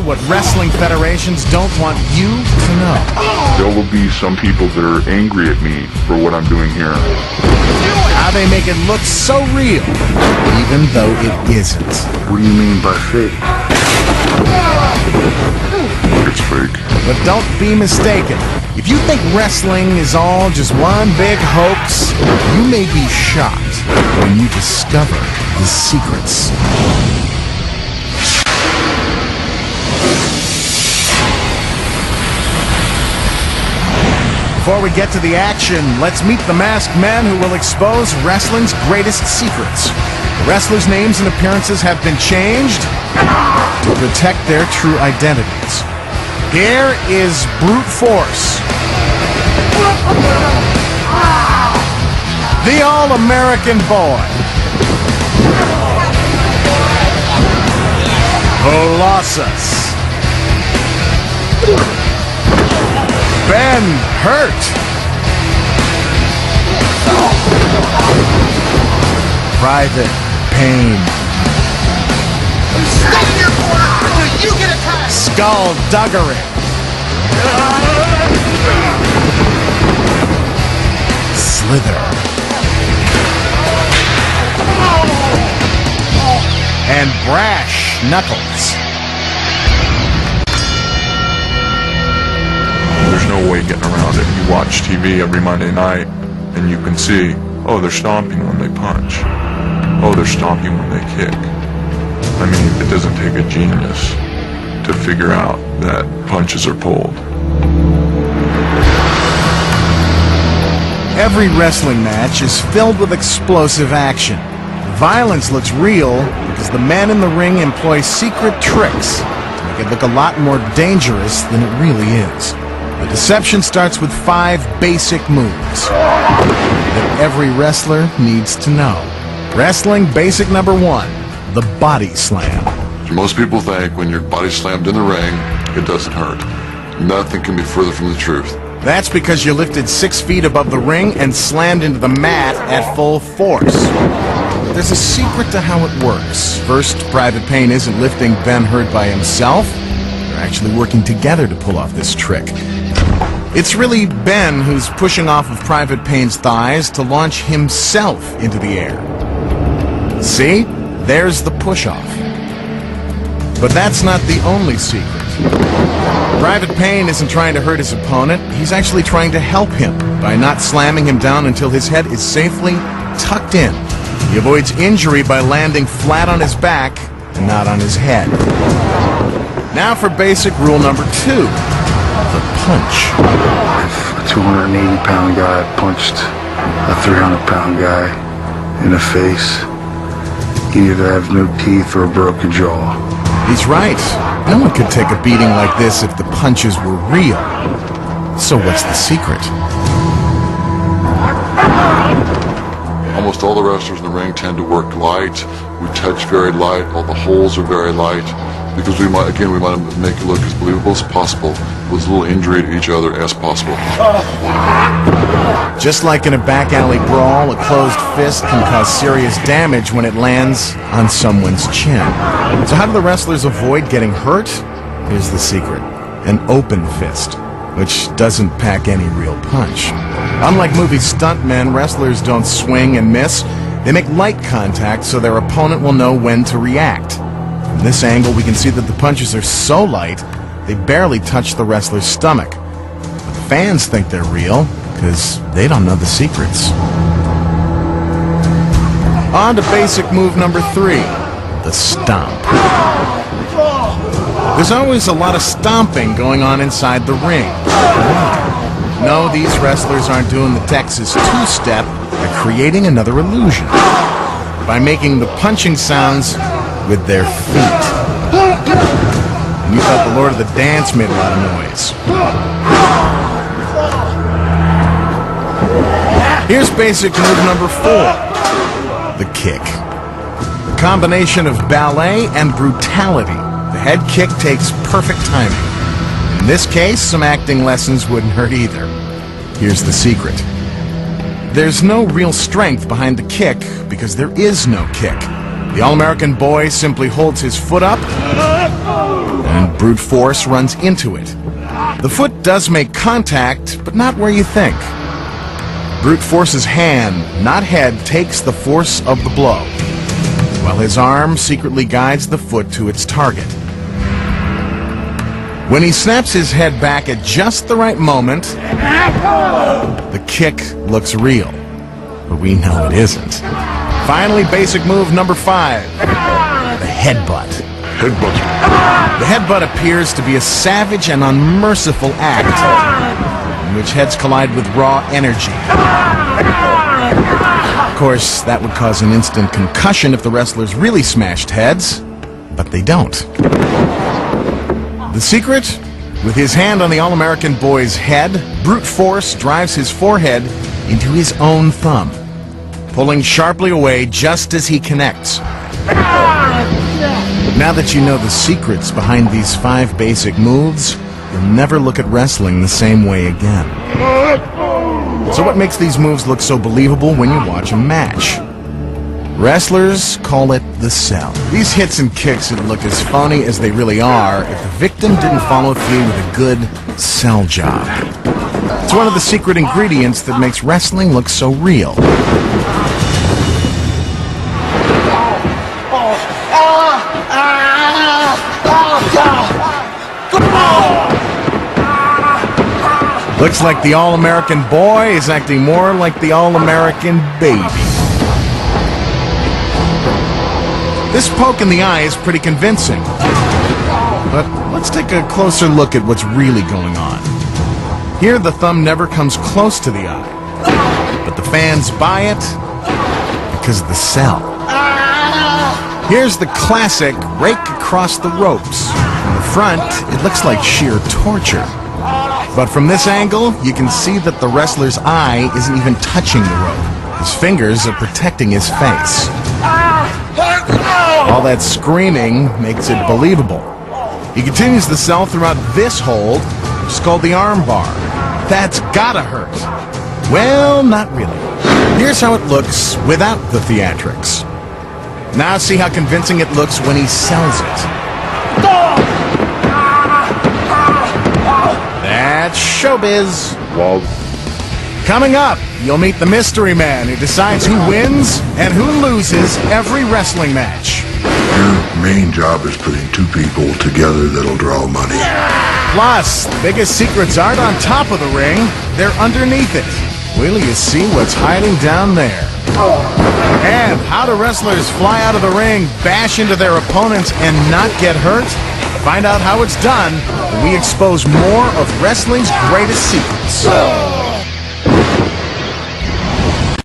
what wrestling federations don't want you to know. There will be some people that are angry at me for what I'm doing here. How they make it look so real, even though it isn't. What do you mean by fake? It's fake. But don't be mistaken. If you think wrestling is all just one big hoax, you may be shocked when you discover the secrets. Before we get to the action, let's meet the masked men who will expose wrestling's greatest secrets. The wrestlers' names and appearances have been changed to protect their true identities. Here is Brute Force, the All-American Boy, Colossus, Ben Hurt, Private Pain, Stay in your corner until you get attacked! Skullduggery, Slither, and Brash Knuckles. There's no way getting around it. You watch TV every Monday night, and you can see, oh, they're stomping when they punch. Oh, they're stomping when they kick. I mean, it doesn't take a genius to figure out that punches are pulled. Every wrestling match is filled with explosive action. The violence looks real because the men in the ring employ secret tricks to make it look a lot more dangerous than it really is. The deception starts with 5 basic moves that every wrestler needs to know. Wrestling basic number 1, the body slam. Most people think when you're body slammed in the ring, it doesn't hurt. Nothing can be further from the truth. That's because you're lifted 6 feet above the ring and slammed into the mat at full force. But there's a secret to how it works. First, Private Pain isn't lifting Ben Hurt by himself. They're actually working together to pull off this trick. It's really Ben who's pushing off of Private Pain's thighs to launch himself into the air. See? There's the push-off. But that's not the only secret. Private Pain isn't trying to hurt his opponent. He's actually trying to help him by not slamming him down until his head is safely tucked in. He avoids injury by landing flat on his back and not on his head. Now for basic rule number 2, the punch. If a 280-pound guy punched a 300-pound guy in the face, he either has no teeth or a broken jaw. He's right. No one could take a beating like this if the punches were real. So what's the secret? Almost all the wrestlers in the ring tend to work light. We touch very light. All the holes are very light. Because we want to make it look as believable as possible, with as little injury to each other as possible. Just like in a back alley brawl, a closed fist can cause serious damage when it lands on someone's chin. So how do the wrestlers avoid getting hurt? Here's the secret. An open fist, which doesn't pack any real punch. Unlike movie stuntmen, wrestlers don't swing and miss. They make light contact so their opponent will know when to react. From this angle, we can see that the punches are so light, they barely touch the wrestler's stomach. But the fans think they're real, because they don't know the secrets. On to basic move number 3, the stomp. There's always a lot of stomping going on inside the ring. No, these wrestlers aren't doing the Texas two-step. They're creating another illusion by making the punching sounds with their feet. And you thought the Lord of the Dance made a lot of noise. Here's basic move number 4, the kick. The combination of ballet and brutality. The head kick takes perfect timing. In this case, some acting lessons wouldn't hurt either. Here's the secret. There's no real strength behind the kick because there is no kick. The All-American Boy simply holds his foot up and brute force runs into it. The foot does make contact, but not where you think. Brute force's hand, not head, takes the force of the blow, while his arm secretly guides the foot to its target. When he snaps his head back at just the right moment, the kick looks real, but we know it isn't. Finally, basic move number 5, the headbutt. The headbutt appears to be a savage and unmerciful act in which heads collide with raw energy. Of course, that would cause an instant concussion if the wrestlers really smashed heads, but they don't. The secret? With his hand on the All-American boy's head, brute force drives his forehead into his own thumb, pulling sharply away just as he connects. Now that you know the secrets behind these 5 basic moves, you'll never look at wrestling the same way again. So what makes these moves look so believable when you watch a match? Wrestlers call it the sell. These hits and kicks would look as phony as they really are if the victim didn't follow through with a good sell job. It's one of the secret ingredients that makes wrestling look so real. Looks like the All-American boy is acting more like the All-American baby. This poke in the eye is pretty convincing. But let's take a closer look at what's really going on. Here, the thumb never comes close to the eye, but the fans buy it because of the sell. Here's the classic rake across the ropes. From the front, it looks like sheer torture. But from this angle, you can see that the wrestler's eye isn't even touching the rope. His fingers are protecting his face. All that screaming makes it believable. He continues the sell throughout this hold, which is called the arm bar. That's gotta hurt. Well, not really. Here's how it looks without the theatrics. Now see how convincing it looks when he sells it. That's showbiz. Well, Coming up, you'll meet the mystery man who decides who wins and who loses every wrestling match. your main job is putting 2 people together that'll draw money. Plus, the biggest secrets aren't on top of the ring, they're underneath it. Wait till you see what's hiding down there. And how do wrestlers fly out of the ring, bash into their opponents, and not get hurt? Find out how it's done when we expose more of wrestling's greatest secrets.